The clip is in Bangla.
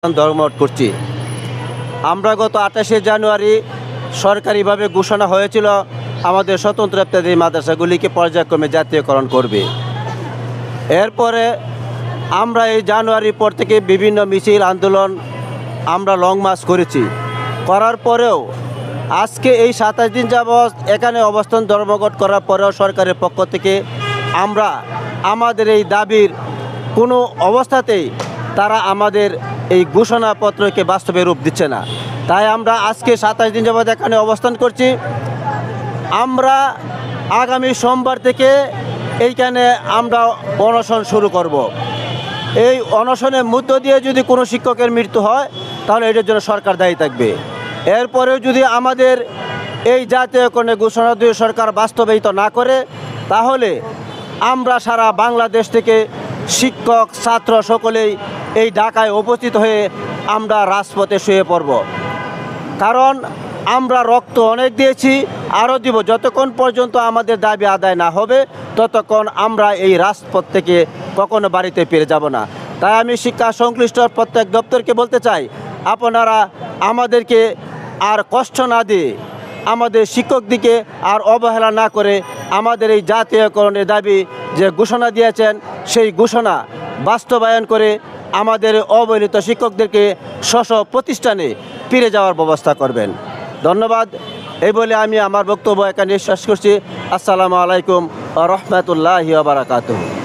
ধর্মঘট করছি। আমরা গত 28শে জানুয়ারি সরকারিভাবে ঘোষণা হয়েছিল আমাদের স্বতন্ত্র ইফতেদায়ী মাদ্রাসাগুলিকে পর্যায়ক্রমে জাতীয়করণ করবে। এরপরে আমরা এই জানুয়ারির পর থেকে বিভিন্ন মিছিল আন্দোলন আমরা লং মার্চ করেছি। করার পরেও আজকে এই 27 দিন যাবৎ এখানে অবস্থান ধর্মঘট করার পরেও সরকারের পক্ষ থেকে আমরা আমাদের এই দাবির কোনো অবস্থাতেই তারা আমাদের এই ঘোষণাপত্রকে বাস্তবে রূপ দিচ্ছে না। তাই আমরা আজকে 27 দিন যাবৎ এখানে অবস্থান করছি। আমরা আগামী সোমবার থেকে এইখানে আমরা অনশন শুরু করব। এই অনশনের মধ্য দিয়ে যদি কোনো শিক্ষকের মৃত্যু হয় তাহলে এটার জন্য সরকার দায়ী থাকবে। এরপরেও যদি আমাদের এই জাতীয়করণের ঘোষণা দিয়ে সরকার বাস্তবায়িত না করে তাহলে আমরা সারা বাংলাদেশ থেকে শিক্ষক ছাত্র সকলেই এই ঢাকায় উপস্থিত হয়ে আমরা রাজপথে শুয়ে পড়ব। কারণ আমরা রক্ত অনেক দিয়েছি, আরও দিব। যতক্ষণ পর্যন্ত আমাদের দাবি আদায় না হবে ততক্ষণ আমরা এই রাজপথ থেকে কখনো বাড়িতে ফিরে যাব না। তাই আমি শিক্ষা সংশ্লিষ্ট প্রত্যেক দপ্তরকে বলতে চাই, আপনারা আমাদেরকে আর কষ্ট না দিয়ে আমাদের শিক্ষকদিকে আর অবহেলা না করে আমাদের এই জাতীয়করণের দাবি যে ঘোষণা দিয়েছেন সেই ঘোষণা বাস্তবায়ন করে আমাদের অবহেলিত শিক্ষকদেরকে স্ব প্রতিষ্ঠানে ফিরে যাওয়ার ব্যবস্থা করবেন। ধন্যবাদ। এই বলে আমি আমার বক্তব্য এখানে শেষ করছি। আসসালামু আলাইকুম ওয়া রাহমাতুল্লাহি ওয়া বারাকাতুহু।